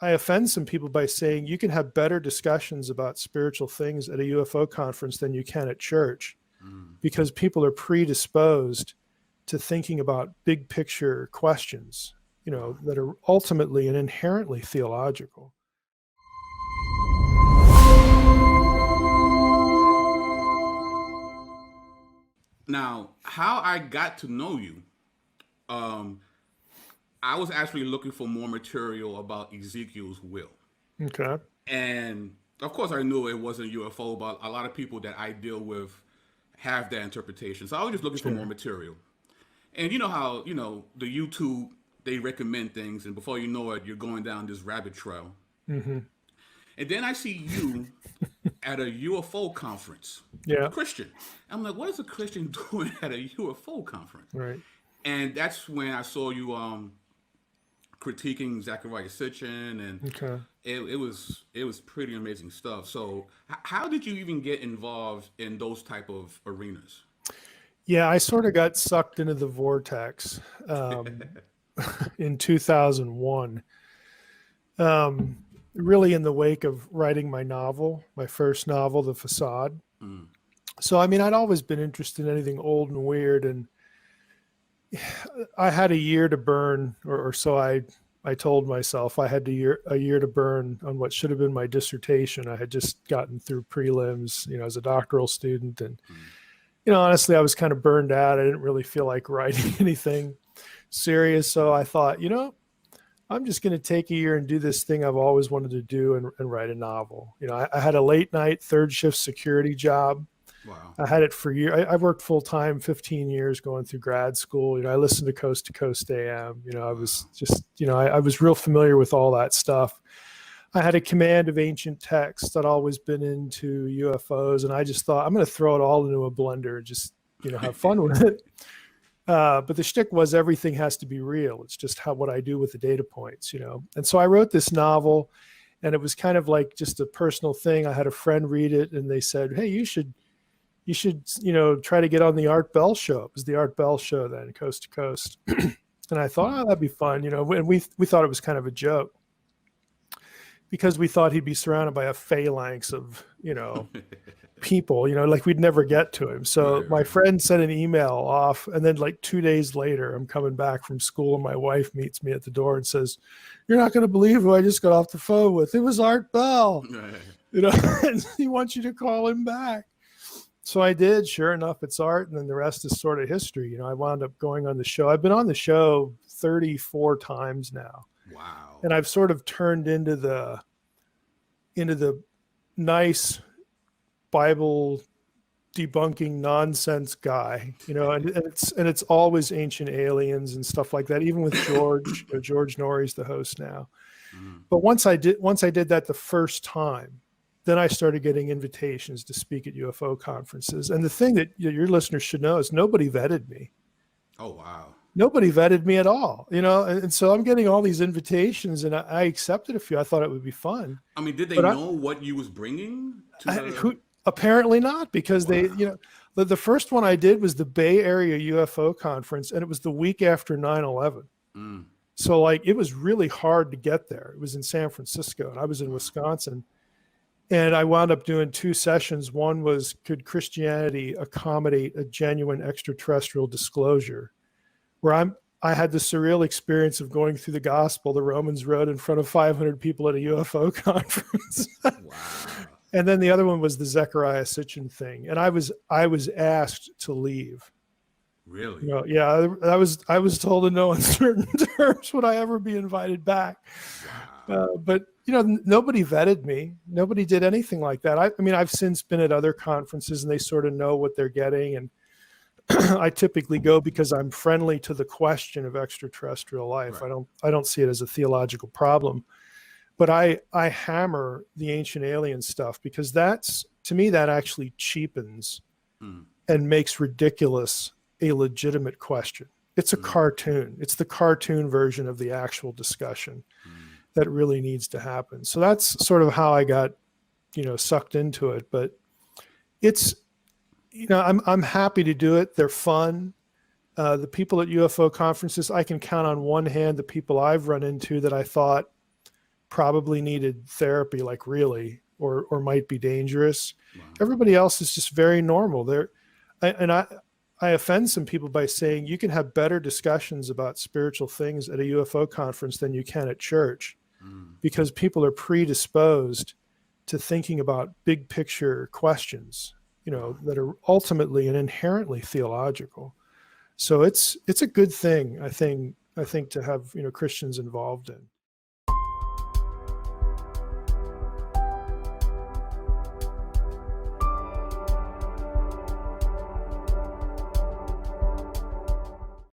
I offend some people by saying you can have better discussions about spiritual things at a UFO conference than you can at church, because people are predisposed to thinking about big picture questions, that are ultimately and inherently theological. Now, how I got to know you, I was actually looking for more material about Ezekiel's will. Okay. And of course, I knew it wasn't UFO, but a lot of people that I deal with have that interpretation. So I was just looking for more material. And you know how, the YouTube, they recommend things, and before you know it, you're going down this rabbit trail. Mm-hmm. And then I see you at a UFO conference. Yeah. Christian. I'm like, what is a Christian doing at a UFO conference? Right. And that's when I saw you critiquing Zechariah Sitchin, and Okay. it was pretty amazing stuff. So how did you even get involved in those type of arenas? Yeah, I sort of got sucked into the vortex in 2001. Really in the wake of writing my novel, my first novel, The Facade. So, I mean, I'd always been interested in anything old and weird, and I had a year to burn, or so I told myself. I had a year to burn on what should have been my dissertation. I had just gotten through prelims, as a doctoral student, and honestly, I was kind of burned out. I didn't really feel like writing anything serious, so I thought, I'm just going to take a year and do this thing I've always wanted to do, and write a novel. I had a late night third shift security job. Wow. I had it for years. I worked full time, 15 years going through grad school. I listened to Coast AM. I was just, I was real familiar with all that stuff. I had a command of ancient texts. I'd always been into UFOs, and I just thought, I'm going to throw it all into a blender and just, have fun with it. But the shtick was everything has to be real. It's just what I do with the data points, And so I wrote this novel, and it was kind of like just a personal thing. I had a friend read it, and they said, hey, you should, try to get on the Art Bell show. It was the Art Bell show then, Coast to Coast. And I thought, that'd be fun, and we thought it was kind of a joke, because we thought he'd be surrounded by a phalanx of, people, like we'd never get to him. So my friend sent an email off, and then like 2 days later, I'm coming back from school, and my wife meets me at the door and says, you're not going to believe who I just got off the phone with. It was Art Bell, and he wants you to call him back. So I did. Sure enough, it's Art, and then the rest is sort of history. I wound up going on the show. I've been on the show 34 times now. Wow. And I've sort of turned into the nice Bible debunking nonsense guy, and it's always ancient aliens and stuff like that. Even with George, George Norrie's the host now. But once I did that the first time, then I started getting invitations to speak at UFO conferences. And the thing that your listeners should know is nobody vetted me. Oh, wow. Nobody vetted me at all, and so I'm getting all these invitations, and I accepted a few. I thought it would be fun. I mean, did they know what you was bringing to apparently not, because they, the first one I did was the Bay Area UFO conference, and it was the week after 9/11. So like, it was really hard to get there. It was in San Francisco, and I was in Wisconsin. And I wound up doing 2 sessions. One was, could Christianity accommodate a genuine extraterrestrial disclosure? Where I had the surreal experience of going through the gospel the Romans wrote in front of 500 people at a UFO conference. Wow. And then the other one was the Zechariah Sitchin thing. And I was asked to leave. Really? Yeah, I was told in no uncertain terms would I ever be invited back. Wow. But nobody vetted me. Nobody did anything like that. I mean, I've since been at other conferences, and they sort of know what they're getting. And I typically go because I'm friendly to the question of extraterrestrial life. Right. I don't see it as a theological problem, but I hammer the ancient alien stuff, because to me, that actually cheapens and makes ridiculous a legitimate question. It's a cartoon. It's the cartoon version of the actual discussion that really needs to happen. So that's sort of how I got, sucked into it. But it's, I'm happy to do it. They're fun. The people at UFO conferences, I can count on one hand the people I've run into that I thought, probably needed therapy, like really, or might be dangerous. Wow. Everybody else is just very normal. I offend some people by saying you can have better discussions about spiritual things at a UFO conference than you can at church, because people are predisposed to thinking about big picture questions, that are ultimately and inherently theological. So it's a good thing, I think to have, Christians involved in.